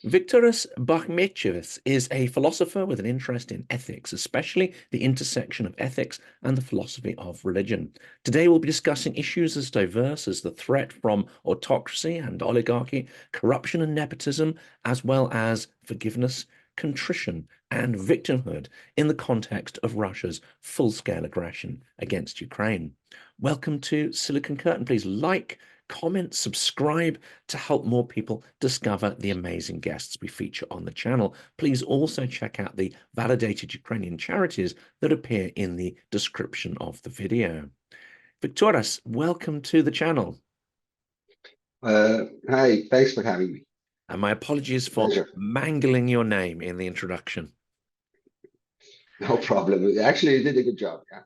Viktoras Bachmetjevas is a philosopher with an interest in ethics, especially the intersection of ethics and the philosophy of religion. Today, we'll be discussing issues as diverse as the threat from autocracy and oligarchy, corruption and nepotism, as well as forgiveness, contrition, and victimhood in the context of Russia's full-scale aggression against Ukraine. Welcome to Silicon Curtain. Please like, comment, subscribe to help more people discover the amazing guests we feature on the channel. Please also check out the validated Ukrainian charities that appear in the description of the video. Viktoras, welcome to the channel. Hi, thanks for having me. And my apologies for Pleasure. mangling your name in the introduction. No problem. Actually, you did a good job. Yeah.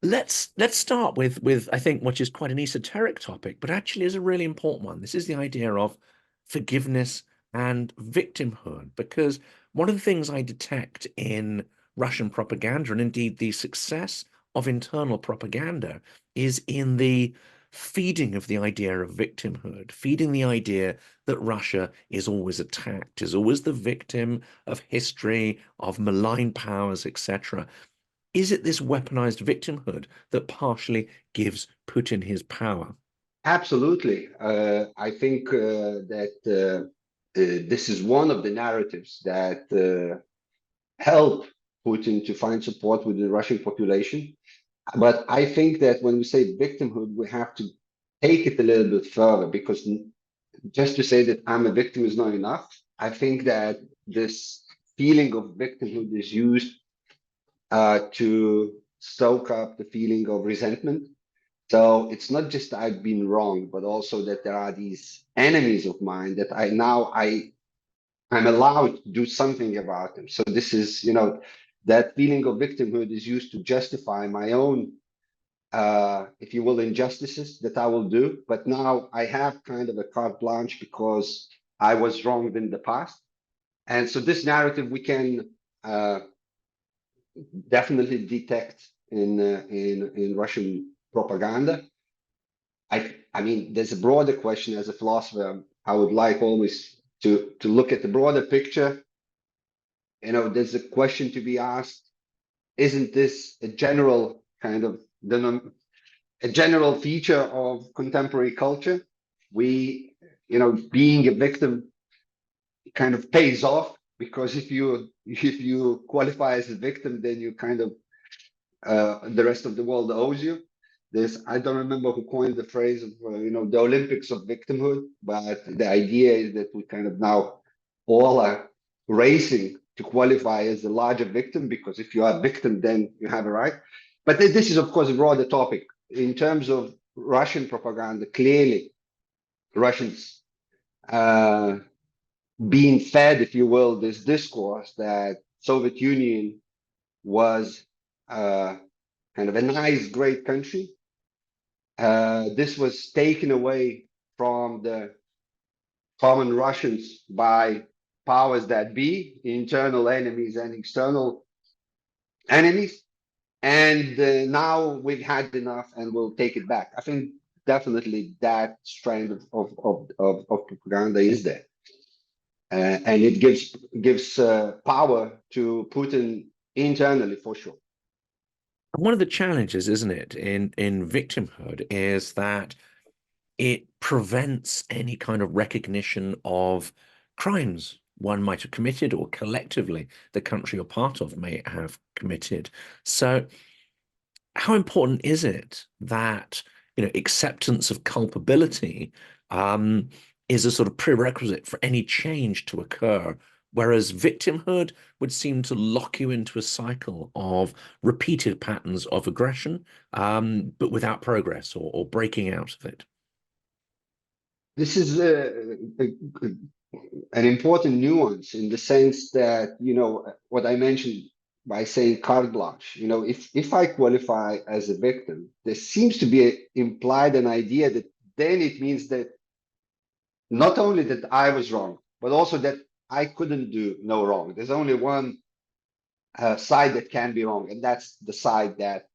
Let's start with I think what is quite an esoteric topic, but actually is a really important one. This is the idea of forgiveness and victimhood, because one of the things I detect in Russian propaganda, and indeed the success of internal propaganda, is in the feeding of the idea of victimhood, feeding the idea that Russia is always attacked, is always the victim of history, of malign powers, etc. Is it this weaponized victimhood that partially gives Putin his power? Absolutely. I think that this is one of the narratives that help Putin to find support with the Russian population. But I think that when we say victimhood, we have to take it a little bit further, because just to say that I'm a victim is not enough. I think that this feeling of victimhood is used to stoke up the feeling of resentment. So it's not just I've been wrong, but also that there are these enemies of mine that I'm allowed to do something about them. So this is, that feeling of victimhood is used to justify my own, if you will, injustices that I will do. But now I have kind of a carte blanche because I was wronged in the past. And so this narrative we can definitely detect in Russian propaganda. I mean, there's a broader question. As a philosopher, I would like always to look at the broader picture. There's a question to be asked: isn't this a general kind of a general feature of contemporary culture? We, being a victim kind of pays off, because if you qualify as a victim, then you kind of the rest of the world owes you. I don't remember who coined the phrase of the Olympics of victimhood, but the idea is that we kind of now all are racing to qualify as a larger victim, because if you are a victim, then you have a right. But this is of course a broader topic. In terms of Russian propaganda, clearly Russians being fed, if you will, this discourse that Soviet Union was kind of a nice, great country. This was taken away from the common Russians by powers that be, internal enemies and external enemies. And now we've had enough and we'll take it back. I think definitely that strand of propaganda is there. And it gives power to Putin internally, for sure. One of the challenges, isn't it, in victimhood is that it prevents any kind of recognition of crimes one might have committed, or collectively the country you're part of may have committed. So how important is it that acceptance of culpability is a sort of prerequisite for any change to occur, whereas victimhood would seem to lock you into a cycle of repeated patterns of aggression, but without progress or breaking out of it? This is an important nuance, in the sense that, what I mentioned by saying carte blanche. If I qualify as a victim, there seems to be implied an idea that then it means that not only that I was wrong, but also that I couldn't do no wrong. There's only one side that can be wrong, and that's the side that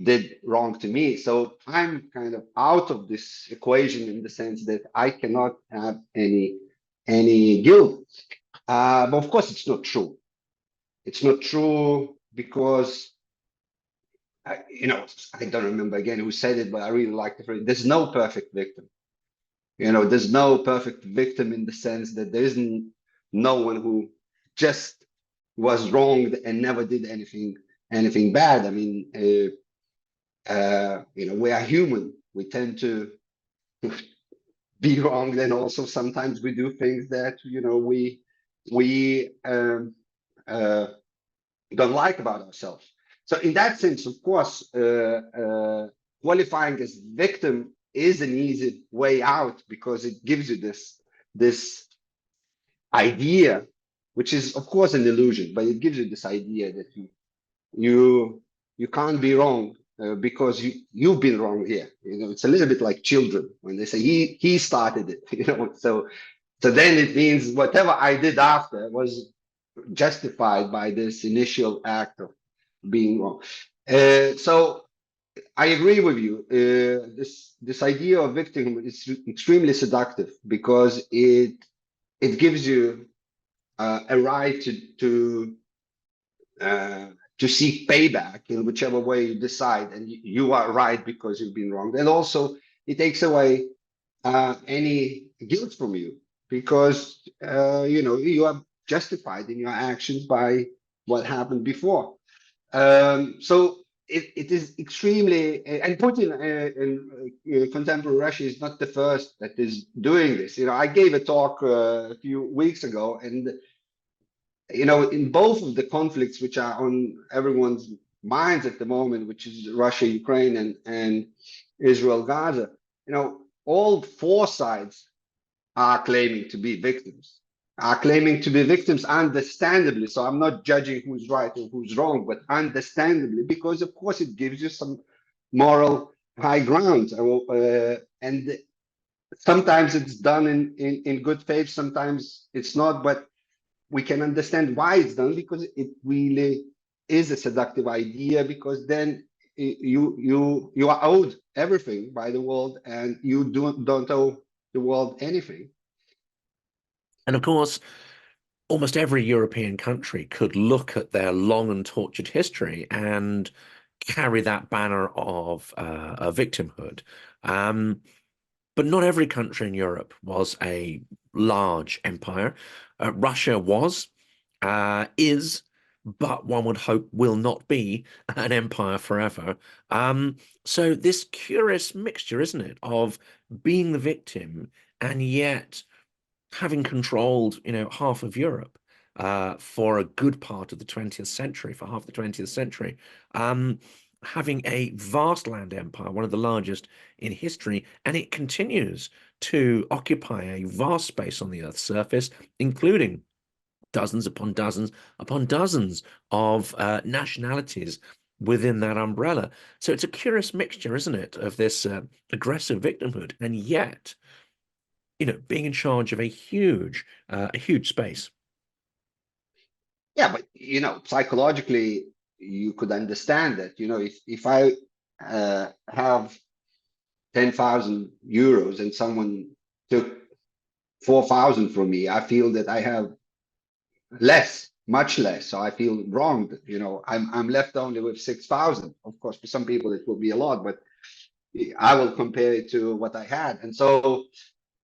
did wrong to me. So I'm kind of out of this equation, in the sense that I cannot have any any guilt. But of course, it's not true. It's not true because, you know, I don't remember again who said it, but I really like the phrase. There's no perfect victim. You know, there's no perfect victim in the sense that there isn't no one who just was wronged and never did anything bad. I mean, you know, we are human. We tend to be wrong, and also sometimes we do things that, you know, we don't like about ourselves. So in that sense, of course, qualifying as victim is an easy way out because it gives you this idea, which is of course an illusion, but it gives you this idea that you can't be wrong because you've been wrong here. You know, it's a little bit like children when they say he started it. You know, so then it means whatever I did after was justified by this initial act of being wrong. So I agree with you. This idea of victimhood is extremely seductive because it gives you a right to seek payback in whichever way you decide, and you are right because you've been wrong. And also, it takes away any guilt from you because you know, you are justified in your actions by what happened before. So it is extremely, and Putin in contemporary Russia is not the first that is doing this. You know, I gave a talk a few weeks ago, and you know, in both of the conflicts which are on everyone's minds at the moment, which is Russia, Ukraine, and Israel, Gaza, you know, all four sides are claiming to be victims, understandably. So I'm not judging who's right or who's wrong, but understandably, because of course it gives you some moral high ground. And sometimes it's done in good faith, sometimes it's not, but we can understand why it's done because it really is a seductive idea, because then you are owed everything by the world and you don't owe the world anything. And of course, almost every European country could look at their long and tortured history and carry that banner of victimhood. But not every country in Europe was a large empire. Russia was, is, but one would hope will not be an empire forever. So this curious mixture, isn't it, of being the victim and yet having controlled, you know, half of Europe for a good part of the 20th century, for half the 20th century, having a vast land empire, one of the largest in history, and it continues to occupy a vast space on the Earth's surface, including dozens upon dozens of nationalities within that umbrella. So it's a curious mixture, isn't it, of this aggressive victimhood, and yet, you know, being in charge of a huge space. Yeah, but you know, psychologically, you could understand that. You know, if I have 10,000 euros and someone took 4,000 from me, I feel that I have less, much less. So I feel wronged. You know, I'm left only with 6,000. Of course, for some people it will be a lot, but I will compare it to what I had. And so,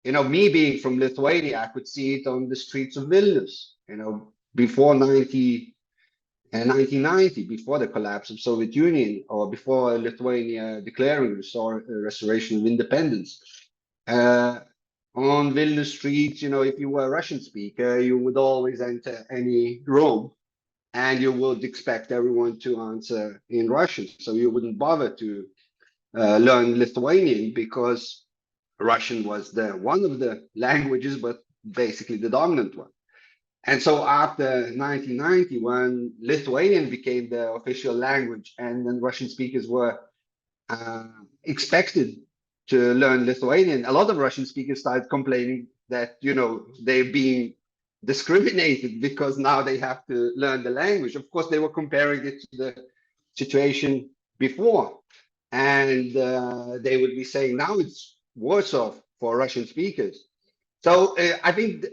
you know, me being from Lithuania, I could see it on the streets of Vilnius. You know, before 1990, before the collapse of Soviet Union, or before Lithuania declaring restoration of independence. On Vilnius streets, you know, if you were a Russian speaker, you would always enter any room and you would expect everyone to answer in Russian. So you wouldn't bother to learn Lithuanian because Russian was one of the languages, but basically the dominant one. And so after 1990, when Lithuanian became the official language and then Russian speakers were expected to learn Lithuanian, a lot of Russian speakers started complaining that, you know, they're being discriminated because now they have to learn the language. Of course, they were comparing it to the situation before. And they would be saying now it's worse off for Russian speakers. So I think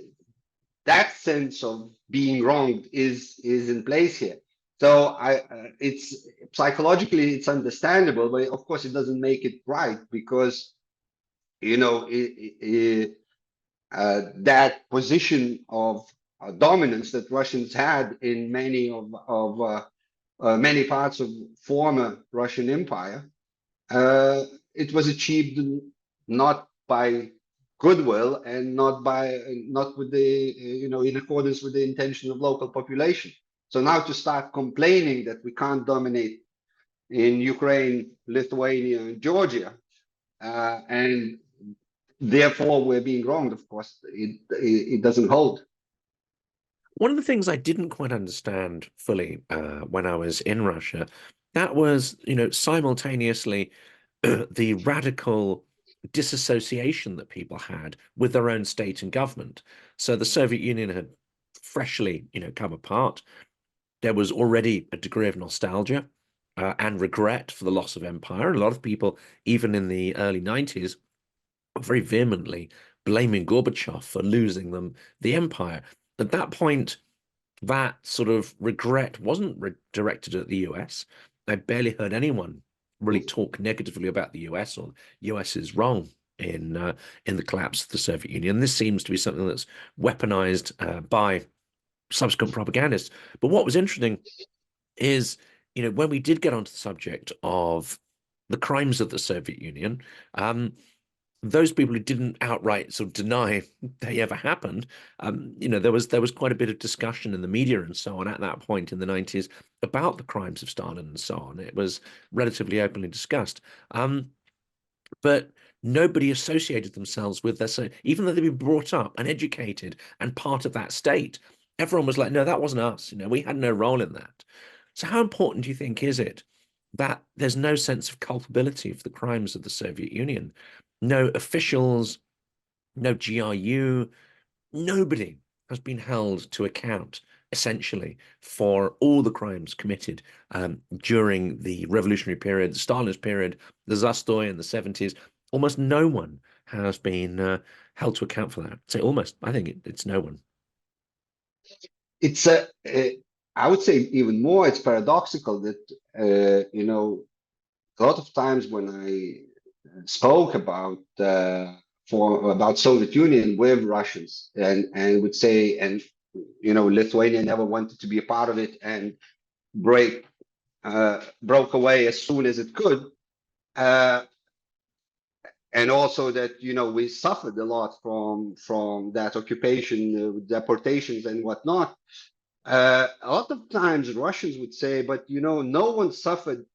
that sense of being wronged is in place here. So it's psychologically it's understandable, but of course it doesn't make it right, because that position of dominance that Russians had in many many parts of former Russian Empire, it was achieved not by goodwill and not with the in accordance with the intention of local population. So now to start complaining that we can't dominate in Ukraine, Lithuania, and Georgia, and therefore we're being wronged, of course, it doesn't hold. One of the things I didn't quite understand fully when I was in Russia, that was, simultaneously the radical disassociation that people had with their own state and government. So the Soviet Union had freshly, come apart. There was already a degree of nostalgia and regret for the loss of empire. A lot of people, even in the early 90s, were very vehemently blaming Gorbachev for losing them the empire. At that point, that sort of regret wasn't directed at the US. I barely heard anyone really talk negatively about the US or US is wrong in the collapse of the Soviet Union. This seems to be something that's weaponized by subsequent propagandists. But what was interesting is, when we did get onto the subject of the crimes of the Soviet Union, those people who didn't outright sort of deny they ever happened, there was quite a bit of discussion in the media and so on at that point in the 90s about the crimes of Stalin and so on. It was relatively openly discussed. But nobody associated themselves with their, even though they'd been brought up and educated and part of that state, everyone was like, no, that wasn't us. We had no role in that. So how important do you think is it that there's no sense of culpability for the crimes of the Soviet Union? No officials, no GRU, nobody has been held to account, essentially, for all the crimes committed during the revolutionary period, the Stalinist period, the Zastoy in the 70s. Almost no one has been held to account for that. So almost, I think it's no one. It's I would say even more, it's paradoxical that, a lot of times when I spoke about Soviet Union with Russians and would say, and Lithuania never wanted to be a part of it and broke away as soon as it could, and also that we suffered a lot from that occupation, deportations and whatnot. A lot of times Russians would say, but no one suffered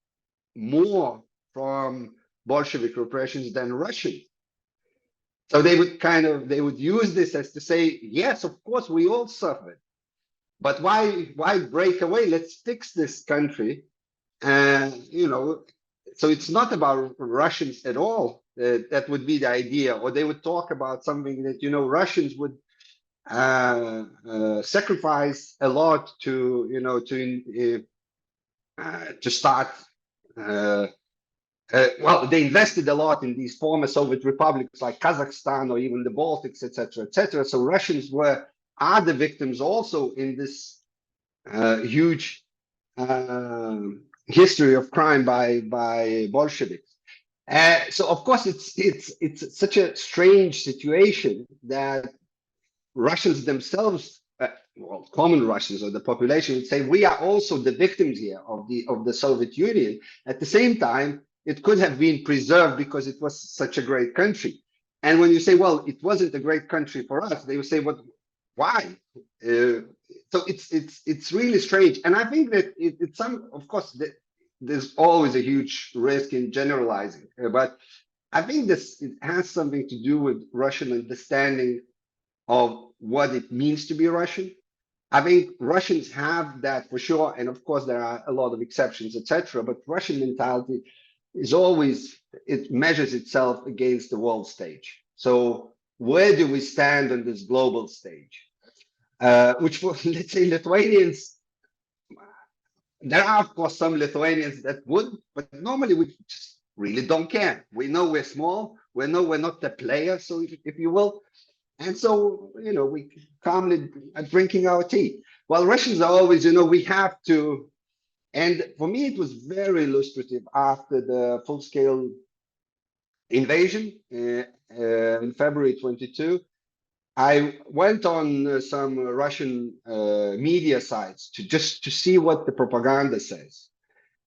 more from Bolshevik repressions than Russians. So they would use this as to say, yes, of course, we all suffered, but why break away? Let's fix this country. So it's not about Russians at all. That would be the idea. Or they would talk about something that, Russians would sacrifice a lot to start. Well, they invested a lot in these former Soviet republics like Kazakhstan or even the Baltics, etc., etc. So Russians are the victims also in this huge history of crime by Bolsheviks. So of course it's such a strange situation that Russians themselves, common Russians or the population, would say we are also the victims here of the Soviet Union. At the same time, it could have been preserved because it was such a great country. And when you say, well, it wasn't a great country for us, they would say, "What? Why?" So it's really strange. And I think that of course, there's always a huge risk in generalizing, but I think it has something to do with Russian understanding of what it means to be Russian. I think Russians have that for sure, and of course there are a lot of exceptions, etc. But Russian mentality is it measures itself against the world stage. So where do we stand on this global stage? Which for, let's say, Lithuanians, there are of course some Lithuanians that would, but normally we just really don't care. We know we're small. We know we're not the player, so if you will. And so, we calmly are drinking our tea. While Russians are always, we have to, and for me, it was very illustrative after the full-scale invasion in February 22. I went on some Russian media sites to see what the propaganda says.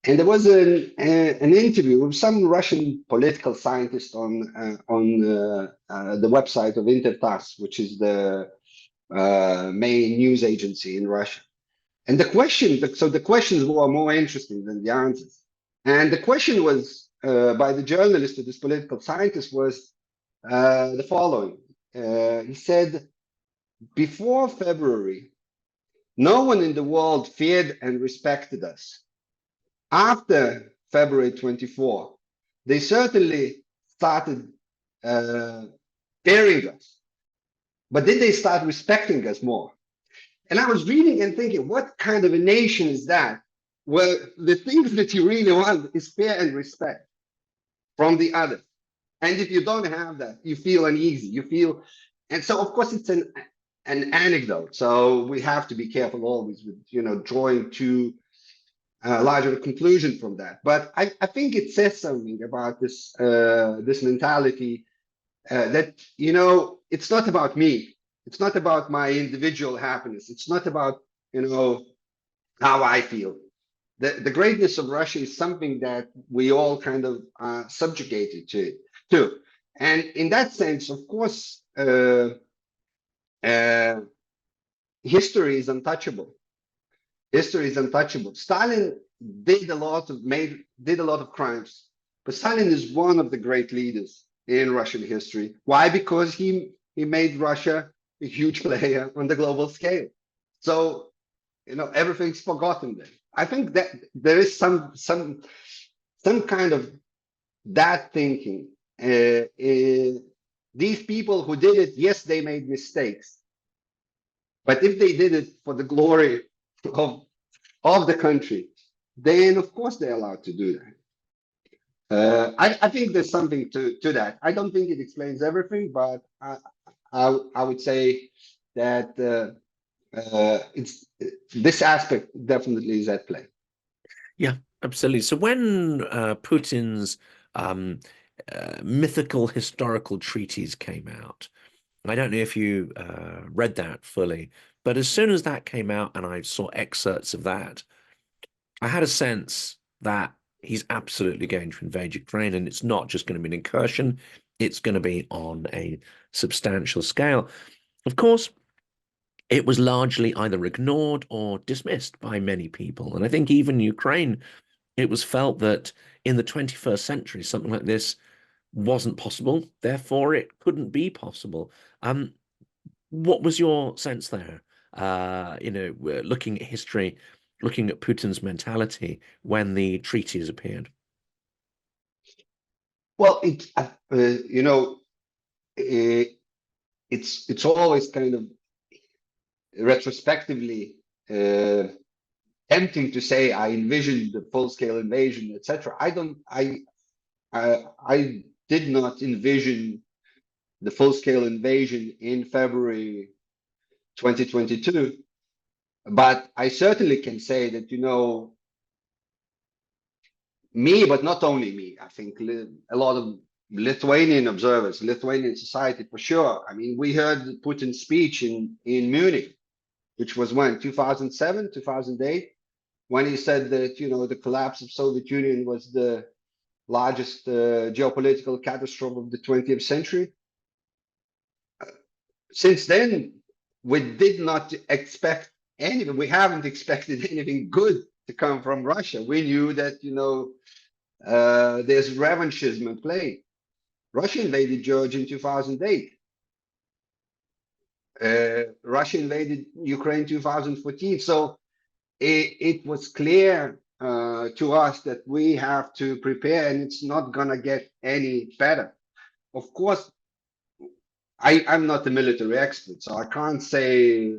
And there was an interview with some Russian political scientist on the website of Intertas, which is the main news agency in Russia. And the questions were more interesting than the answers. And the question was by the journalist or this political scientist was the following. He said, before February, no one in the world feared and respected us. After February 24, they certainly started fearing us. But did they start respecting us more? And I was reading and thinking, what kind of a nation is that? Where the things that you really want is fear and respect from the other. And if you don't have that, you feel uneasy. And so of course it's an anecdote. So we have to be careful always with drawing too larger conclusion from that. But I think it says something about this this mentality that it's not about me. It's not about my individual happiness. It's not about how I feel. The greatness of Russia is something that we all kind of subjugated to. And in that sense, of course, history is untouchable. History is untouchable. Stalin did a lot of crimes, but Stalin is one of the great leaders in Russian history. Why? Because he made Russia a huge player on the global scale. So everything's forgotten there. I think that there is some kind of that thinking. These people who did it, yes, they made mistakes, but if they did it for the glory of the country, then of course they're allowed to do that. I think there's something to that. I don't think it explains everything, but I would say that it's this aspect definitely is at play. Yeah, absolutely. So when Putin's mythical historical treaties came out, I don't know if you read that fully, but as soon as that came out and I saw excerpts of that, I had a sense that he's absolutely going to invade Ukraine, and it's not just going to be an incursion, it's going to be on a substantial scale. Of course, it was largely either ignored or dismissed by many people. And I think even Ukraine, it was felt that in the 21st century, something like this wasn't possible. Therefore, it couldn't be possible. What was your sense there? Looking at history, looking at Putin's mentality when the treaties appeared. Well, it's always kind of retrospectively tempting to say I envisioned the full-scale invasion, etc. I did not envision the full-scale invasion in February 2022, but I certainly can say that me, but not only me. I think a lot of Lithuanian observers, Lithuanian society for sure. I mean, we heard Putin's speech in Munich, which was when 2007, 2008, when he said that the collapse of Soviet Union was the largest geopolitical catastrophe of the 20th century. Since then, we did not expect anything. We haven't expected anything good to come from Russia. We knew that there's revanchism at play. Russia invaded Georgia in 2008. Russia invaded Ukraine in 2014. So it was clear to us that we have to prepare, and it's not going to get any better. Of course, I'm not a military expert, so I can't say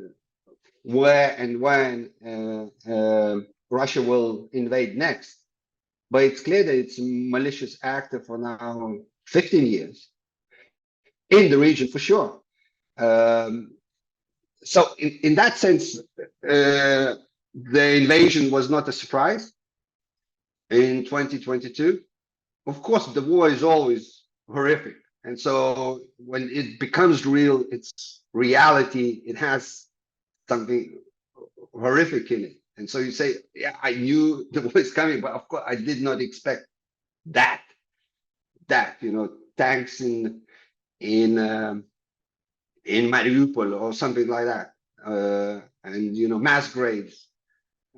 where and when Russia will invade next. But it's clear that it's a malicious actor for now 15 years in the region for sure. So in that sense, the invasion was not a surprise in 2022. Of course, the war is always horrific. And so when it becomes real, it's reality, it has something horrific in it. And so you say, yeah, I knew the war is coming, but of course I did not expect that, tanks in Mariupol or something like that. And mass graves.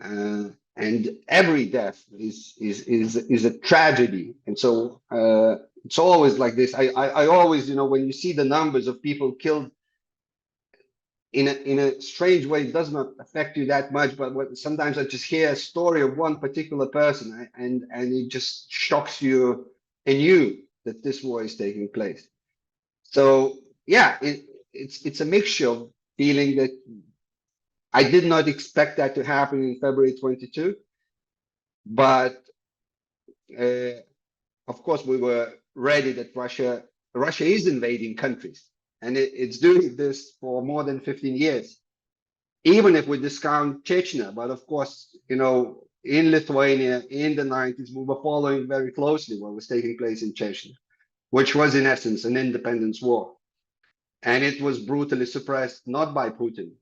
And every death is a tragedy. And so it's always like this. I always, when you see the numbers of people killed in a strange way, it does not affect you that much. But sometimes I just hear a story of one particular person, and it just shocks you anew that this war is taking place. So yeah, it's a mixture of feeling that I did not expect that to happen in February 22, but of course we were ready that Russia is invading countries, and it's doing this for more than 15 years. Even if we discount Chechnya, but of course, in Lithuania in the 90s, we were following very closely what was taking place in Chechnya, which was in essence an independence war. And it was brutally suppressed, not by Putin,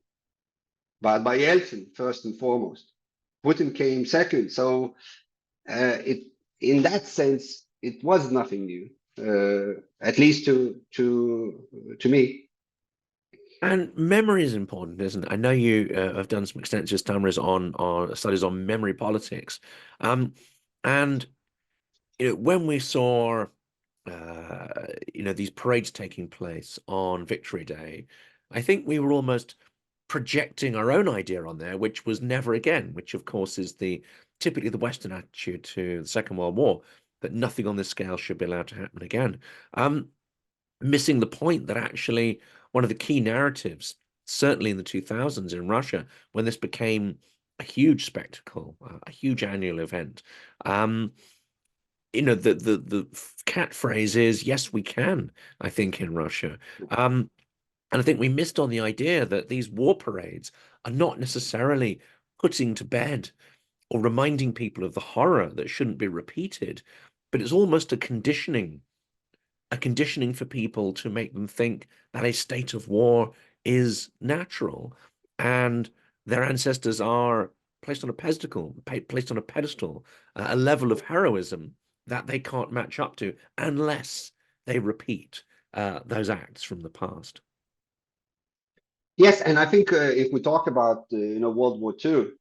but by Yeltsin, first and foremost. Putin came second. So in that sense, it was nothing new, at least to me. And memory is important, isn't it? I know you have done some extensive studies on memory politics, and when we saw these parades taking place on Victory Day, I think we were almost projecting our own idea on there, which was never again, which of course is typically the Western attitude to the Second World War, that nothing on this scale should be allowed to happen again. Missing the point that actually one of the key narratives, certainly in the 2000s in Russia, when this became a huge spectacle, a huge annual event, the catchphrase is "Yes, we can." I think in Russia, and I think we missed on the idea that these war parades are not necessarily putting to bed or reminding people of the horror that shouldn't be repeated, but it's almost a conditioning for people to make them think that a state of war is natural and their ancestors are placed on a pedestal, a level of heroism that they can't match up to unless they repeat those acts from the past. Yes, and I think if we talk about World War II,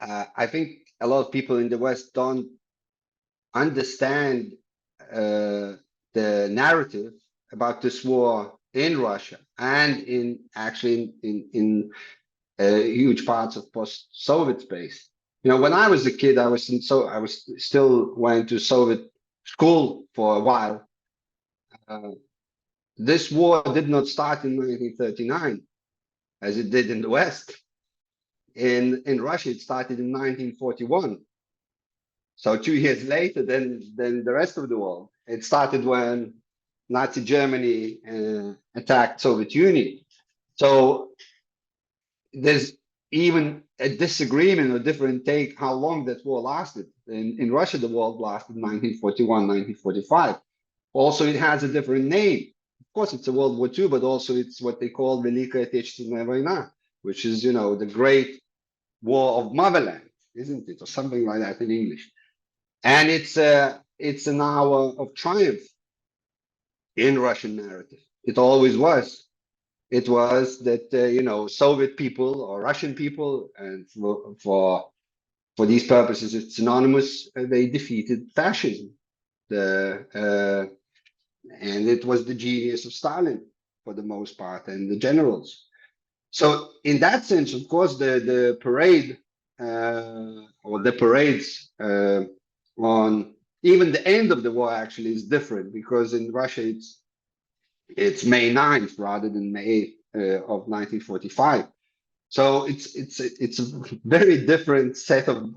I think a lot of people in the West don't understand the narrative about this war in Russia and in huge parts of post-Soviet space. When I was a kid, I was still went to Soviet school for a while. This war did not start in 1939, as it did in the West. In Russia, it started in 1941. So 2 years later than the rest of the world. It started when Nazi Germany attacked Soviet Union. So there's even a disagreement or different take how long that war lasted. In Russia, the war lasted 1941, 1945. Also, it has a different name. Of course, it's a World War II, but also it's what they call Великая Отечественная война, which is, the Great War of Motherland, isn't it? Or something like that in English. And it's an hour of triumph in Russian narrative. It always was. It was that Soviet people or Russian people, and for these purposes, it's synonymous. They defeated fascism, and it was the genius of Stalin for the most part, and the generals. So in that sense, of course, the parade or the parades on even the end of the war actually is different, because in Russia it's May 9th rather than May 8th of 1945. So it's a very different set of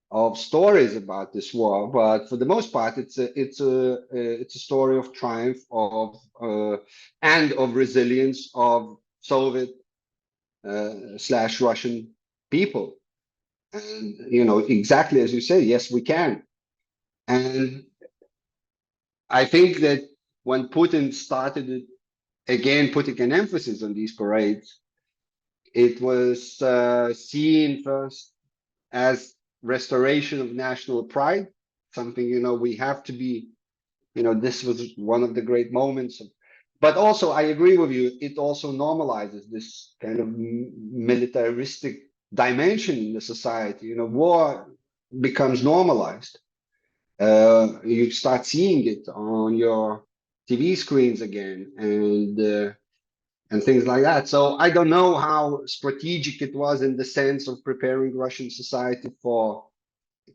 of stories about this war, but for the most part, it's a story of triumph and of resilience of Soviet slash Russian people. And exactly as you say, yes, we can. And I think that when Putin started it, again putting an emphasis on these parades, it was seen first as restoration of national pride, something we have to be. This was one of the great moments. But also, I agree with you. It also normalizes this kind of militaristic dimension in the society. War becomes normalized. You start seeing it on your TV screens again, and things like that. So I don't know how strategic it was in the sense of preparing Russian society for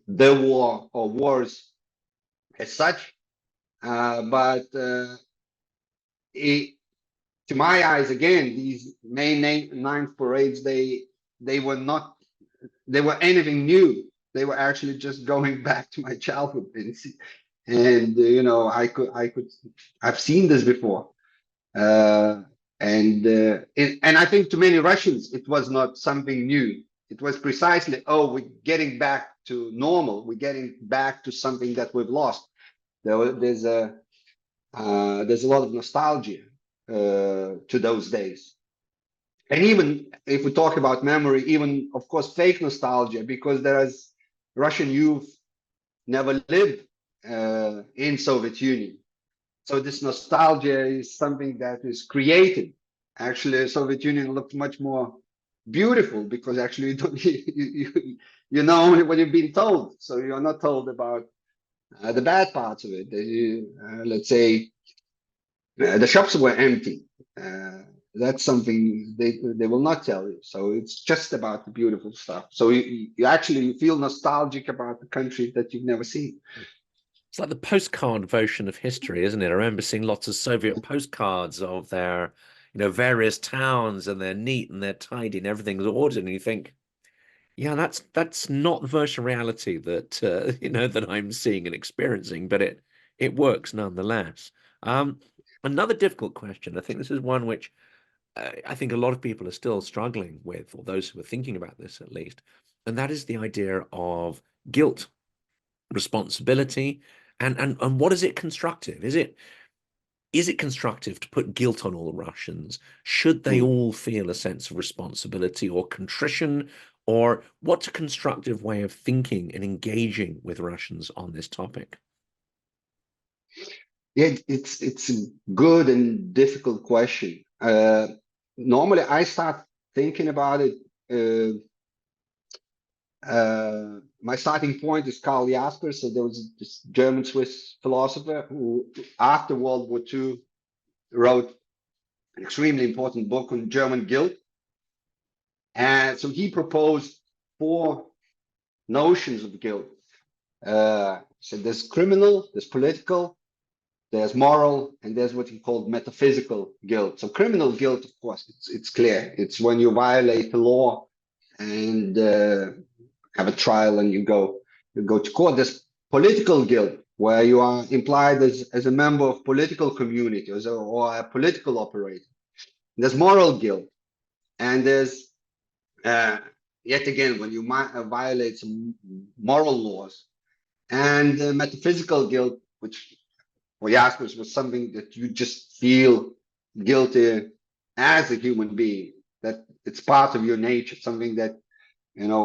the war or wars as such. But to my eyes, again, these May 9th parades, they were not, they were anything new. They were actually just going back to my childhood, and I've seen this before. And I think to many Russians, it was not something new. It was precisely, oh, we're getting back to normal. We're getting back to something that we've lost. There's a lot of nostalgia to those days. And even if we talk about memory, even of course fake nostalgia, because there is Russian youth never lived in Soviet Union. So this nostalgia is something that is created. Actually, Soviet Union looked much more beautiful because actually you don't you know only what you've been told. So you're not told about the bad parts of it. Let's say the shops were empty. That's something they will not tell you. So it's just about the beautiful stuff. So you actually feel nostalgic about the country that you've never seen. It's like the postcard version of history, isn't it? I remember seeing lots of Soviet postcards of their, various towns, and they're neat and they're tidy and everything's ordered. And you think, yeah, that's not the version of reality that that I'm seeing and experiencing, but it works nonetheless. Another difficult question. I think this is one which I think a lot of people are still struggling with, or those who are thinking about this at least, and that is the idea of guilt, responsibility, and what is it constructive? Is it constructive to put guilt on all Russians? Should they all feel a sense of responsibility or contrition? Or what's a constructive way of thinking and engaging with Russians on this topic? Yeah, it's a good and difficult question. Normally, I start thinking about it. My starting point is Karl Jaspers. So there was this German-Swiss philosopher who, after World War II, wrote an extremely important book on German guilt. And so he proposed 4 notions of guilt. So there's criminal, there's political, there's moral, and there's what he called metaphysical guilt. So criminal guilt, of course, it's clear. It's when you violate the law and have a trial and you go to court. There's political guilt, where you are implied as a member of political community or a political operator. There's moral guilt, and there's yet again when you violate some moral laws, and metaphysical guilt, which for Jaspers was something that you just feel guilty as a human being, that it's part of your nature, something that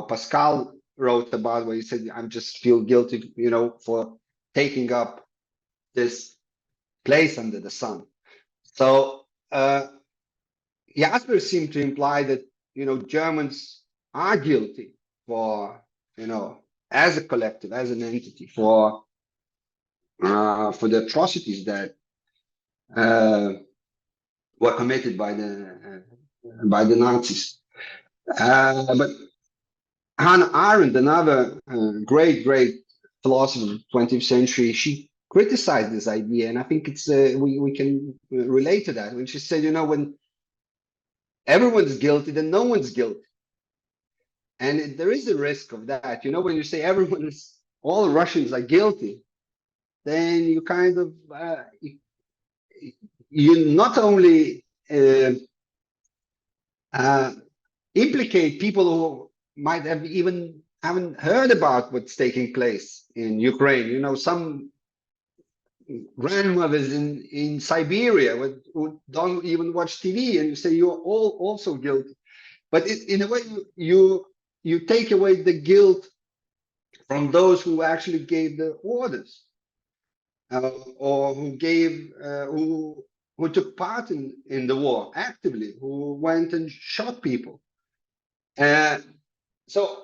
Pascal wrote about, where he said, I just feel guilty, for taking up this place under the sun. So Jasper seemed to imply that Germans are guilty for as a collective, as an entity, for the atrocities that were committed by the Nazis. But Hannah Arendt, another great philosopher of the 20th century, she criticized this idea, and I think it's we can relate to that when she said, when everyone's guilty, then no one's guilty. And there is a risk of that. You know, when you say all Russians are guilty, then you kind of, you not only implicate people who might have even haven't heard about what's taking place in Ukraine. You know, some grandmothers in Siberia who don't even watch TV, and you say you're all also guilty. But in a way, you take away the guilt from those who actually gave the orders, or who took part in the war actively, who went and shot people. So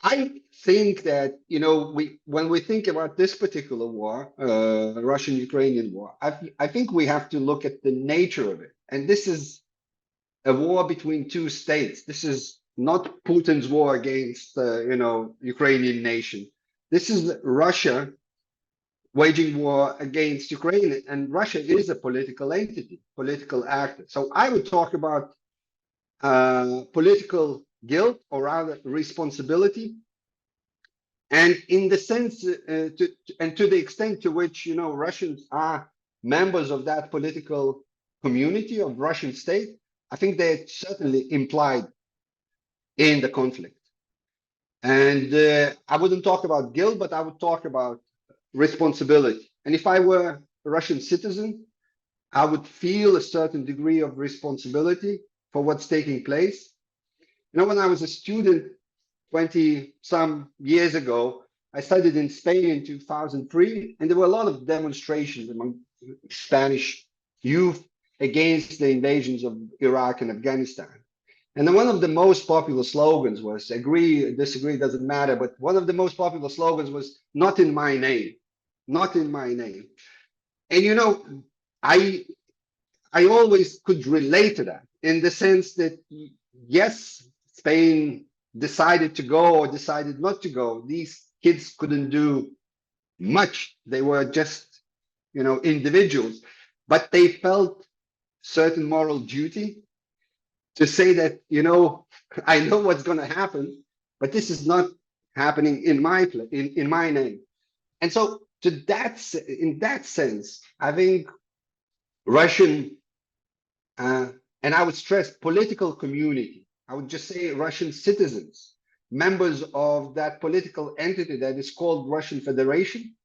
I think that, you know, when we think about this particular war, Russian-Ukrainian war, I think we have to look at the nature of it. And this is a war between two states. This is not Putin's war against, you know, Ukrainian nation. This is Russia waging war against Ukraine, and Russia is a political entity, political actor. So I would talk about political guilt, or rather responsibility. And in the sense, and to the extent to which, you know, Russians are members of that political community of Russian state, I think they're certainly implied in the conflict. And I wouldn't talk about guilt, but I would talk about responsibility. And if I were a Russian citizen, I would feel a certain degree of responsibility for what's taking place. You know, when I was a student 20 some years ago, I studied in Spain in 2003, and there were a lot of demonstrations among Spanish youth against the invasions of Iraq and Afghanistan. And then one of the most popular slogans was, agree, disagree, doesn't matter, but one of the most popular slogans was, not in my name, not in my name. And, you know, I always could relate to that, in the sense that, yes, Spain decided to go or decided not to go. These kids couldn't do much. They were just, you know, individuals, but they felt certain moral duty to say that, you know, I know what's going to happen, but this is not happening in my in my name. And so in that sense, I think Russian, and I would stress political community, I would just say Russian citizens, members of that political entity that is called Russian Federation,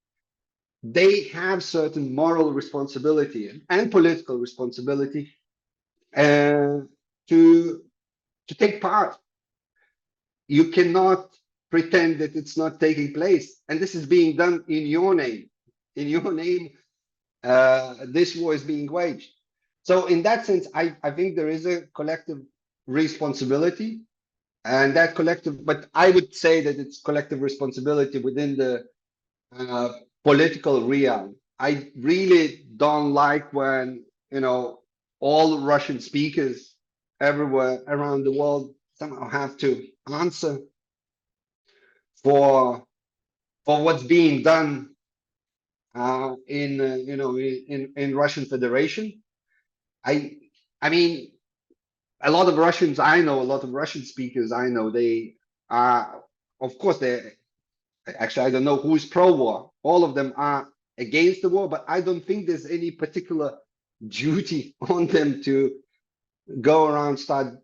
they have certain moral responsibility and political responsibility to take part. You cannot pretend that it's not taking place, and this is being done in your name. In your name, this war is being waged. So in that sense, I think there is a collective responsibility, and that collective, but I would say that it's collective responsibility within the political realm. I really don't like when, you know, all Russian speakers everywhere around the world somehow have to answer for what's being done in you know, in Russian Federation. I mean, a lot of Russians I know, a lot of Russian speakers I know, they are, of course, they actually, I don't know who's pro-war. All of them are against the war, but I don't think there's any particular duty on them to go around start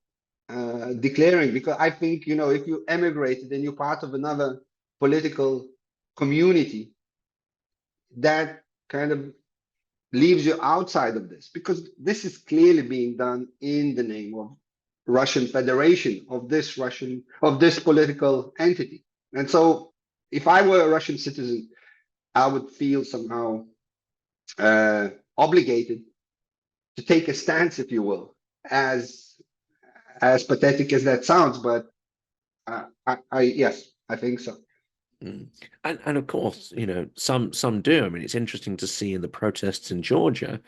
declaring, because I think, you know, if you emigrated and you're part of another political community, that kind of leaves you outside of this, because this is clearly being done in the name of Russian Federation, of this political entity. And so if I were a Russian citizen, I would feel somehow obligated to take a stance, if you will, as pathetic as that sounds, but yes, I think so. And of course, you know, some do. I mean, it's interesting to see in the protests in Georgia,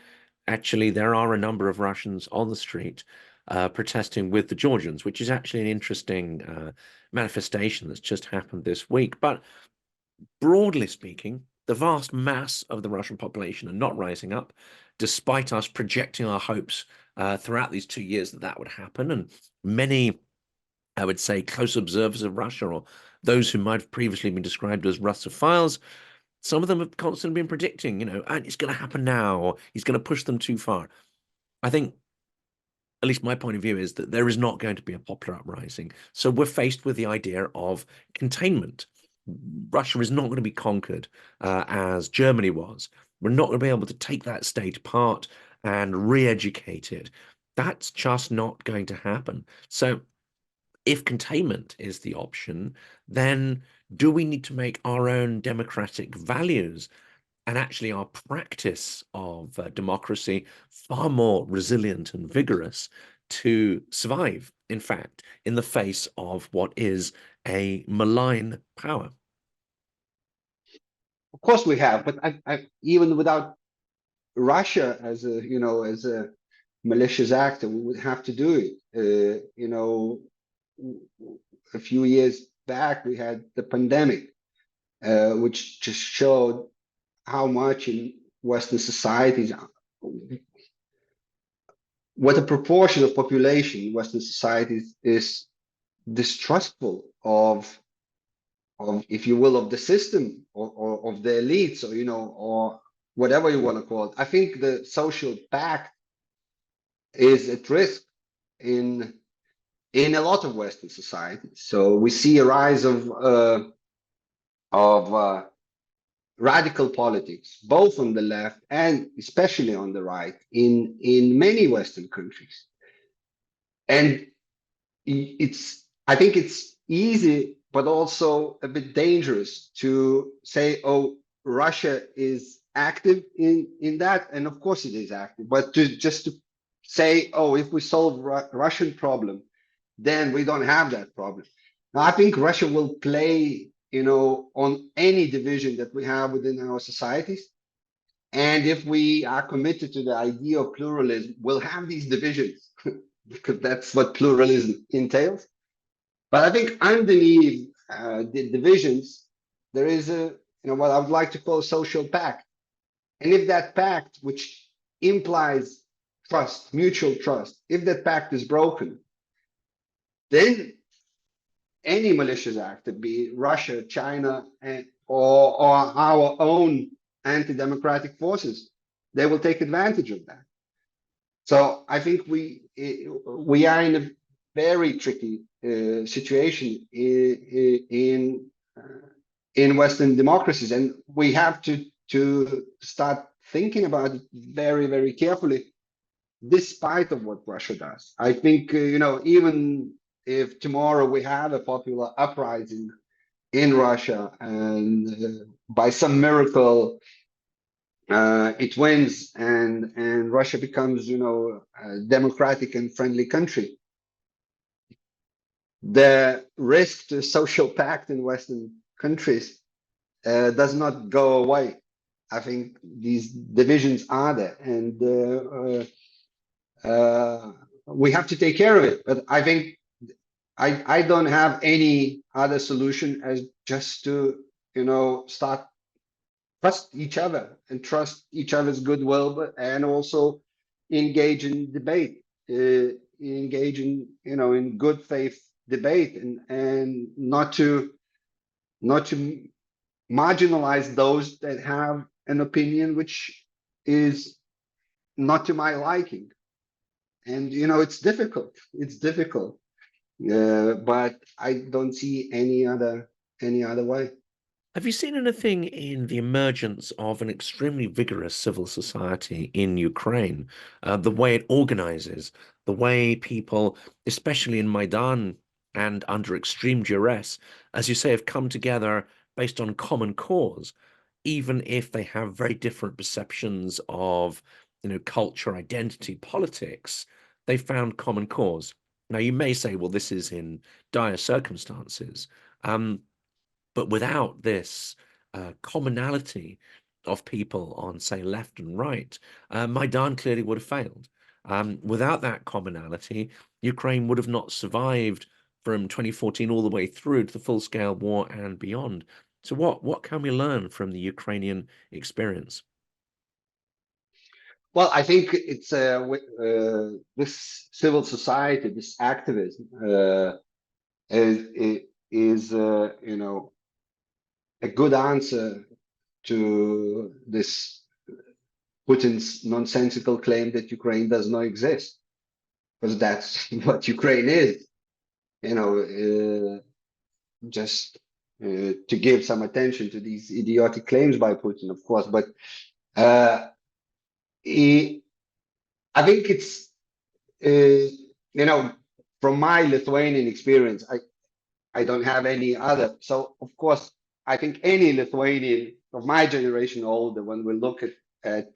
actually, there are a number of Russians on the street protesting with the Georgians, which is actually an interesting manifestation that's just happened this week. But broadly speaking, the vast mass of the Russian population are not rising up, despite us projecting our hopes throughout these 2 years that would happen. And many I would say, close observers of Russia, or those who might have previously been described as Russophiles, some of them have constantly been predicting, and it's going to happen now, or he's going to push them too far. I think, at least my point of view, is that there is not going to be a popular uprising. So we're faced with the idea of containment. Russia is not going to be conquered as Germany was. We're not going to be able to take that state apart and re-educate it. That's just not going to happen. So if containment is the option, then do we need to make our own democratic values and actually our practice of democracy far more resilient and vigorous to survive, in fact, in the face of what is a malign power? Of course we have, but even without Russia as a malicious actor, we would have to do it. A few years back we had the pandemic, which just showed how much in Western societies, what a proportion of population in Western societies is distrustful of, if you will, of the system, or of the elites, or whatever you want to call it. I think the social pact is at risk in a lot of Western societies. So we see a rise of radical politics, both on the left and especially on the right, in many Western countries. And I think it's easy, but also a bit dangerous to say, oh, Russia is active in that, and of course it is active. But just to say, oh, if we solve Russian problem, then we don't have that problem. Now, I think Russia will play, on any division that we have within our societies. And if we are committed to the idea of pluralism, we'll have these divisions because that's what pluralism entails. But I think underneath the divisions, there is what I would like to call a social pact. And if that pact, which implies trust, mutual trust, if that pact is broken, then any malicious actor, be it Russia, China, or our own anti-democratic forces, they will take advantage of that. So I think we are in a very tricky situation in Western democracies, and we have to start thinking about it very, very carefully, despite of what Russia does. I think even if tomorrow we have a popular uprising in Russia and by some miracle it wins and Russia becomes a democratic and friendly country, the risk to social pact in Western countries does not go away. I think these divisions are there, and we have to take care of it. But I think I don't have any other solution as just to start trust each other and trust each other's goodwill, and also engage in debate, engage in good faith debate, and not to marginalize those that have an opinion which is not to my liking. And it's difficult. But I don't see any other way. Have you seen anything in the emergence of an extremely vigorous civil society in Ukraine? The way it organizes, the way people, especially in Maidan and under extreme duress, as you say, have come together based on common cause, even if they have very different perceptions of, culture, identity, politics, they found common cause. Now, you may say, well, this is in dire circumstances. But without this commonality of people on, say, left and right, Maidan clearly would have failed. Without that commonality, Ukraine would have not survived from 2014 all the way through to the full-scale war and beyond. So what can we learn from the Ukrainian experience? Well, I think it's this civil society, this activism, is you know, a good answer to this Putin's nonsensical claim that Ukraine does not exist, because that's what Ukraine is. You know, just to give some attention to these idiotic claims by Putin, of course. But I think it's, you know, from my Lithuanian experience, I don't have any other. So, of course, I think any Lithuanian of my generation or older, when we look at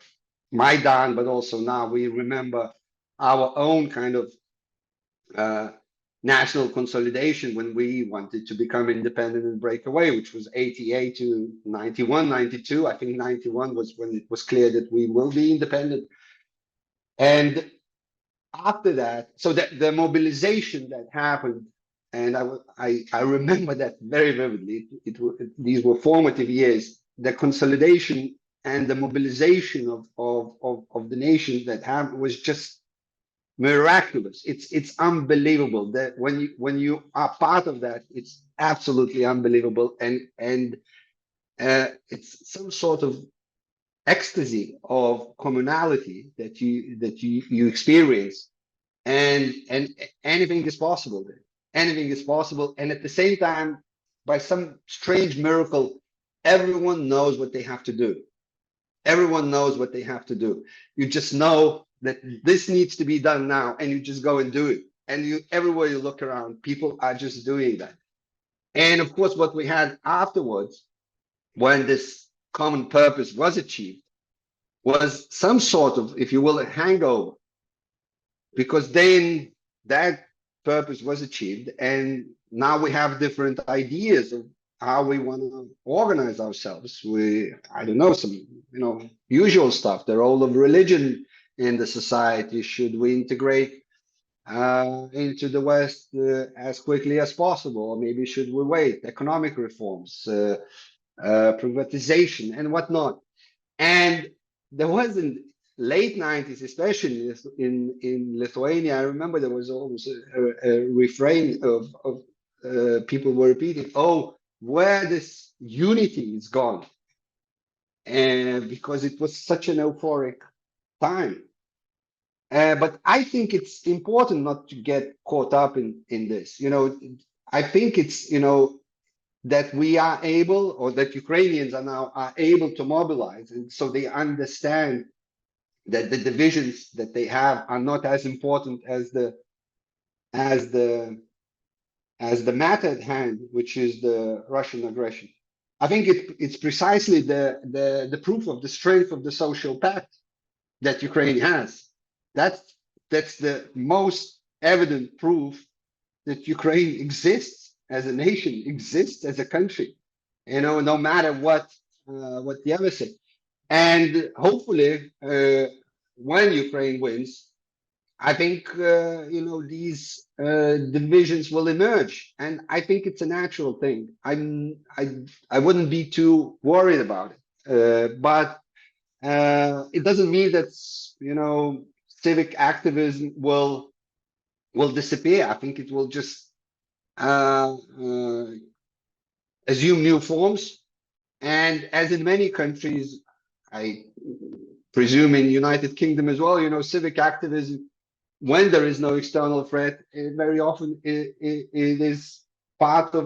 Maidan, but also now we remember our own kind of national consolidation when we wanted to become independent and break away, which was 88 to 91, 92. I think 91 was when it was clear that we will be independent. And after that, so that the mobilization that happened, and I remember that very vividly. These were formative years. The consolidation and the mobilization of the nation that happened was just miraculous. It's unbelievable that when you are part of that, it's absolutely unbelievable, and it's some sort of ecstasy of communality that you experience, and anything is possible there. Anything is possible, and at the same time, by some strange miracle, everyone knows what they have to do. Everyone knows what they have to do. You just know that this needs to be done now, and you just go and do it. And you, everywhere you look around, people are just doing that. And of course, what we had afterwards, when this common purpose was achieved, was some sort of, if you will, a hangover, because then that purpose was achieved, and now we have different ideas of how we want to organize ourselves. I don't know, some, usual stuff, the role of religion in the society. Should we integrate into the West as quickly as possible, or maybe should we wait? Economic reforms, privatization, and whatnot. And there was in late 90s, especially in Lithuania, I remember there was always a refrain of people were repeating, "Oh, where this unity is gone," and because it was such an euphoric time. But I think it's important not to get caught up in this. I think it's that we are able, or that Ukrainians are able to mobilize, and so they understand that the divisions that they have are not as important as the matter at hand, which is the Russian aggression. I think it's precisely the proof of the strength of the social pact that Ukraine has. That's the most evident proof that Ukraine exists as a nation, exists as a country. No matter what the other say. And hopefully, when Ukraine wins, I think these divisions will emerge, and I think it's a natural thing. I wouldn't be too worried about it, but it doesn't mean that civic activism will disappear. I think it will just assume new forms, and as in many countries, I presume in United Kingdom as well, civic activism, when there is no external threat, very often it is part of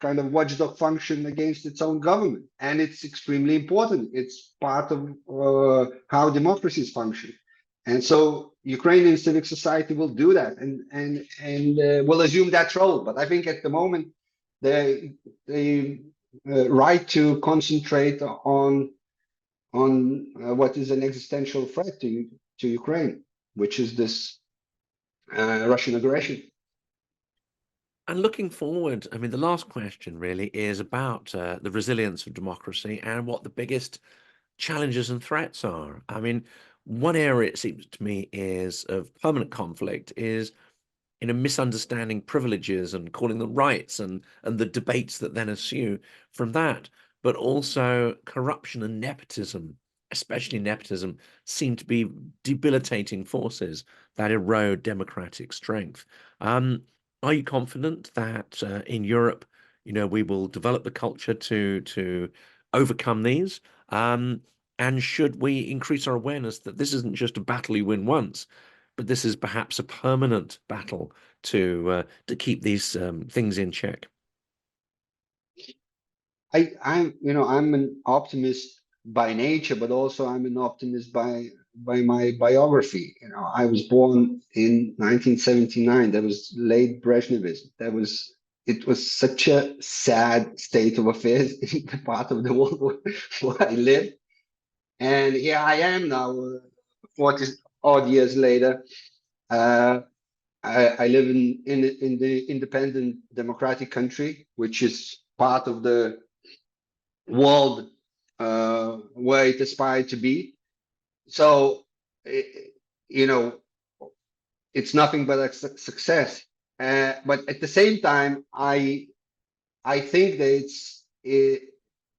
kind of watchdog function against its own government, and it's extremely important. It's part of how democracies function, and so Ukrainian civic society will do that, and will assume that role. But I think at the moment, the right to concentrate on what is an existential threat to Ukraine, which is this Russian aggression. And looking forward, I mean, the last question really is about the resilience of democracy and what the biggest challenges and threats are. I mean, one area it seems to me is of permanent conflict is misunderstanding privileges and calling them rights, and the debates that then ensue from that, but also corruption and nepotism, especially nepotism, seem to be debilitating forces that erode democratic strength. Are you confident that in Europe, we will develop the culture to overcome these? And should we increase our awareness that this isn't just a battle you win once, but this is perhaps a permanent battle to keep these things in check? I'm an optimist by nature, but also I'm an optimist by my biography. I was born in 1979. That was late Brezhnevism. It was such a sad state of affairs in the part of the world where I live. And here I am now, 40 odd years later. Uh, I live in the independent democratic country, which is part of the world where it aspired to be. So, you know, it's nothing but a success. But at the same time, I think that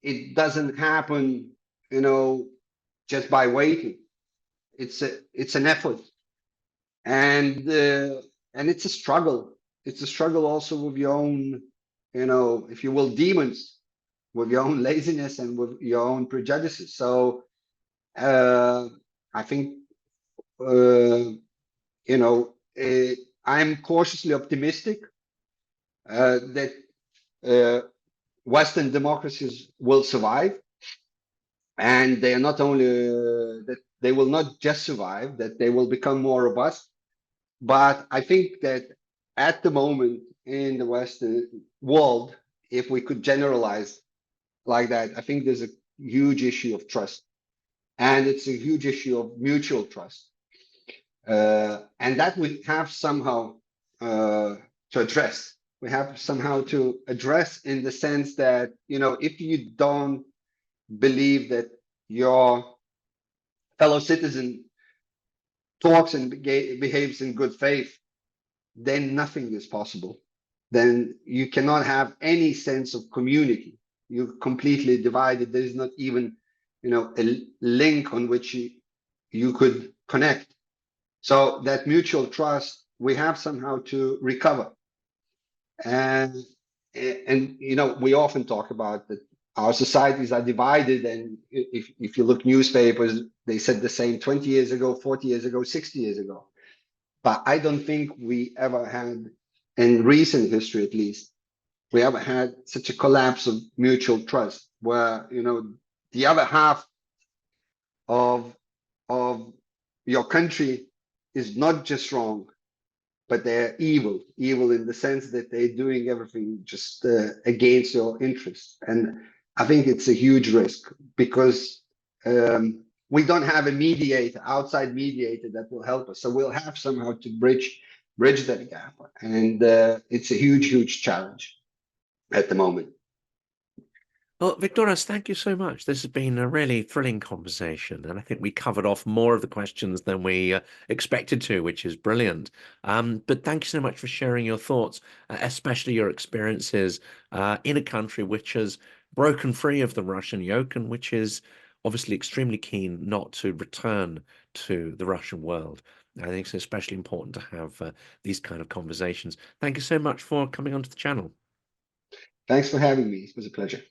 it doesn't happen, just by waiting. It's an effort, and it's a struggle. It's a struggle also with your own, if you will, demons, with your own laziness and with your own prejudices. So I think you know I'm cautiously optimistic that uh, Western democracies will survive, and they are not only that they will not just survive, that they will become more robust. But I think that at the moment in the Western world, if we could generalize like that, I think there's a huge issue of trust, and it's a huge issue of mutual trust, and that we have somehow to address. We have somehow to address in the sense that if you don't believe that your fellow citizen talks and behaves in good faith, then nothing is possible. Then you cannot have any sense of community. You're completely divided. There is not even, a link on which you could connect. So that mutual trust we have somehow to recover. And we often talk about that our societies are divided, and if you look newspapers, they said the same 20 years ago, 40 years ago, 60 years ago. But I don't think we ever had, in recent history at least, we ever had such a collapse of mutual trust where the other half of of your country is not just wrong, but they're evil in the sense that they're doing everything just against your interests. And I think it's a huge risk because we don't have a mediator, outside mediator that will help us. So we'll have somehow to bridge that gap, and it's a huge challenge at the moment. Well, Viktoras, thank you so much. This has been a really thrilling conversation, and I think we covered off more of the questions than we expected to, which is brilliant. But thank you so much for sharing your thoughts, especially your experiences in a country which has broken free of the Russian yoke and which is obviously extremely keen not to return to the Russian world. I think it's especially important to have these kind of conversations. Thank you so much for coming onto the channel. Thanks for having me. It was a pleasure.